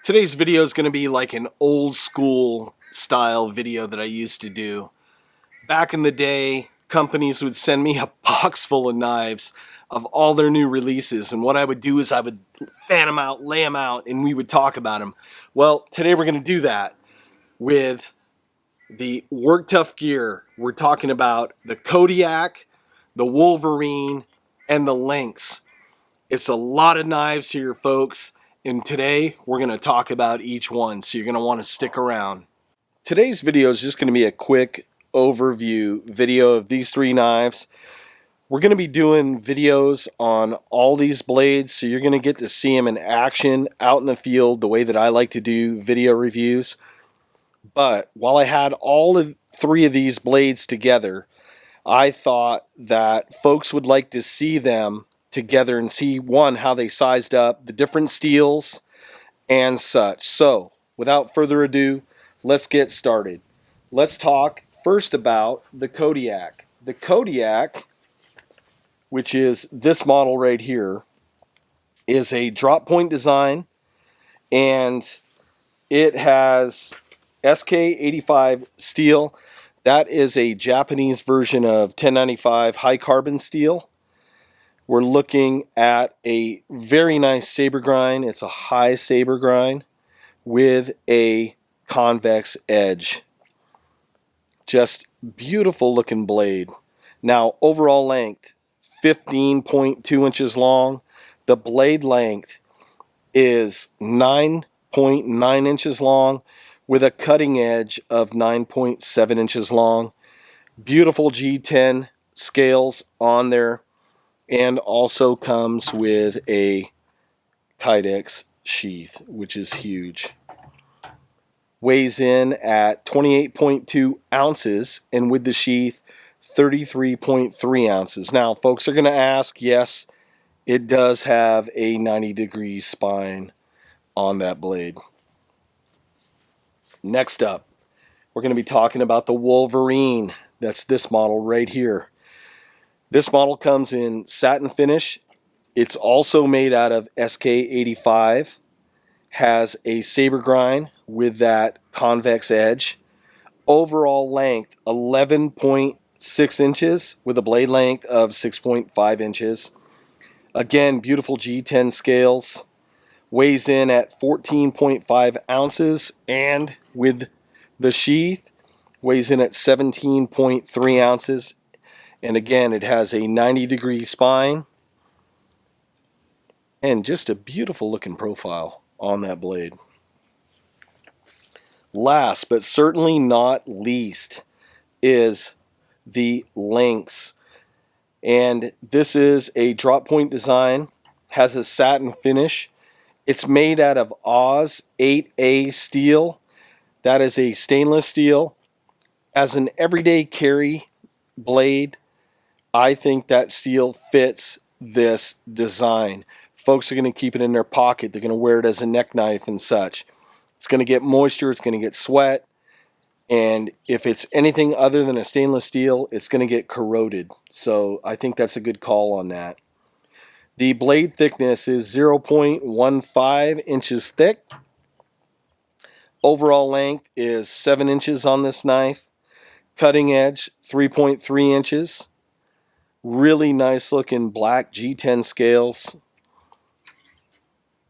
Today's video is going to be like an old school style video that I used to do. Back in the day, companies would send me a box full of knives of all their new releases, and what I would do is I would fan them out, lay them out, and we would talk about them. Well, today we're going to do that with the Work Tuff gear. We're talking about the Kodiak, the Wolverine, and the Lynx. It's a lot of knives here, folks. And today we're going to talk about each one, so you're going to want to stick around. Today's video is just going to be a quick overview video of these three knives. We're going to be doing videos on all these blades, so you're going to get to see them in action out in the field the way that I like to do video reviews. But while I had all of three of these blades together, I thought that folks would like to see them together and see, one, how they sized up, the different steels and such. So without further ado, let's get started. Let's talk first about the Kodiak. The Kodiak, which is this model right here, is a drop point design, and it has SK85 steel. That is a Japanese version of 1095 high carbon steel. We're looking at a very nice saber grind. It's a high saber grind with a convex edge. Just beautiful looking blade. Now, overall length, 15.2 inches long. The blade length is 9.9 inches long with a cutting edge of 9.7 inches long. Beautiful G10 scales on there. And also comes with a Kodiak sheath, which is huge. Weighs in at 28.2 ounces, and with the sheath, 33.3 ounces. Now, folks are going to ask, yes, it does have a 90-degree spine on that blade. Next up, we're going to be talking about the Wolverine. That's this model right here. This model comes in satin finish. It's also made out of SK85. Has a saber grind with that convex edge. Overall length 11.6 inches with a blade length of 6.5 inches. Again, beautiful G10 scales. Weighs in at 14.5 ounces, and with the sheath weighs in at 17.3 ounces. And again, it has a 90-degree spine and just a beautiful looking profile on that blade. Last but certainly not least is the Lynx. And this is a drop point design, has a satin finish. It's made out of Oz 8A steel. That is a stainless steel. As an everyday carry blade, I think that steel fits this design. Folks are going to keep it in their pocket. They're going to wear it as a neck knife and such. It's going to get moisture. It's going to get sweat. And if it's anything other than a stainless steel, it's going to get corroded. So I think that's a good call on that. The blade thickness is 0.15 inches thick. Overall length is 7 inches on this knife. Cutting edge, 3.3 inches. Really nice looking black G10 scales.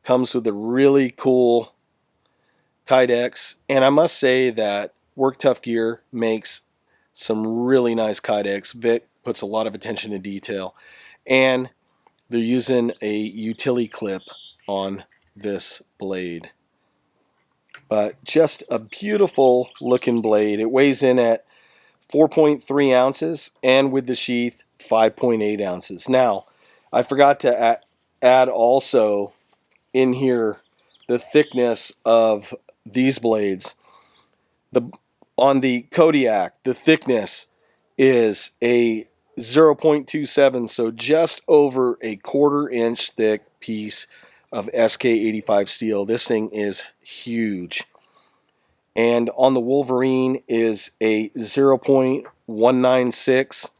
Comes with a really cool Kodiak. And I must say that Work Tuff Gear makes some really nice Kodiaks. Vic puts a lot of attention to detail. And they're using a utility clip on this blade. But just a beautiful looking blade. It weighs in at 4.3 ounces, and with the sheath, 5.8 ounces. Now, I forgot to add also in here the thickness of these blades. On the Kodiak, the thickness is a 0.27, so just over a 1/4 inch thick piece of SK85 steel. This thing is huge. And on the Wolverine is a 0.196,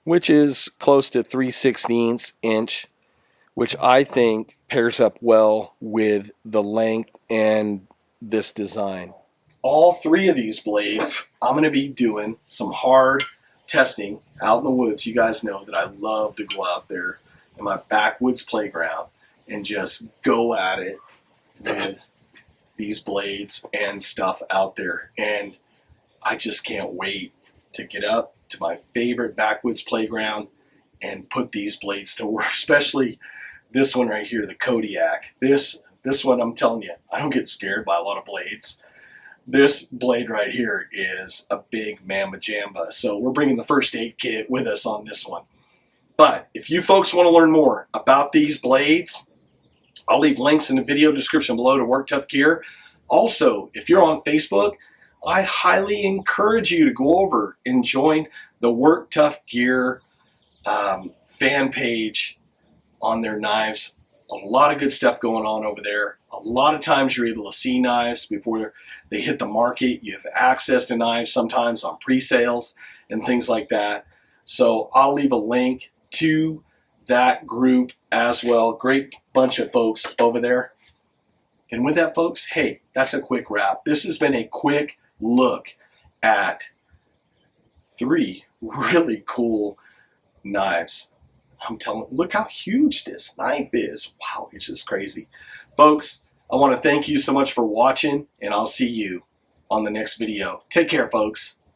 which is close to 3/16 inch, which I think pairs up well with the length and this design. All three of these blades, I'm going to be doing some hard testing out in the woods. You guys know that I love to go out there in my backwoods playground and just go at it with these blades and stuff out there. And I just can't wait to get up to my favorite backwoods playground and put these blades to work, especially this one right here, the Kodiak. This one, I'm telling you, I don't get scared by a lot of blades. This blade right here is a big mamma jamba. So we're bringing the first aid kit with us on this one. But if you folks want to learn more about these blades, I'll leave links in the video description below to Work Tough Gear. Also, if you're on Facebook, I highly encourage you to go over and join the Work Tough Gear fan page on their knives. A lot of good stuff going on over there. A lot of times you're able to see knives before they hit the market. You have access to knives sometimes on pre-sales and things like that. So I'll leave a link to that group as well. Great bunch of folks over there. And with that, folks, hey, that's a quick wrap. This has been a quick look at 3 really cool knives. I'm telling you, look how huge this knife is. Wow, it's just crazy. Folks, I want to thank you so much for watching, and I'll see you on the next video. Take care, folks.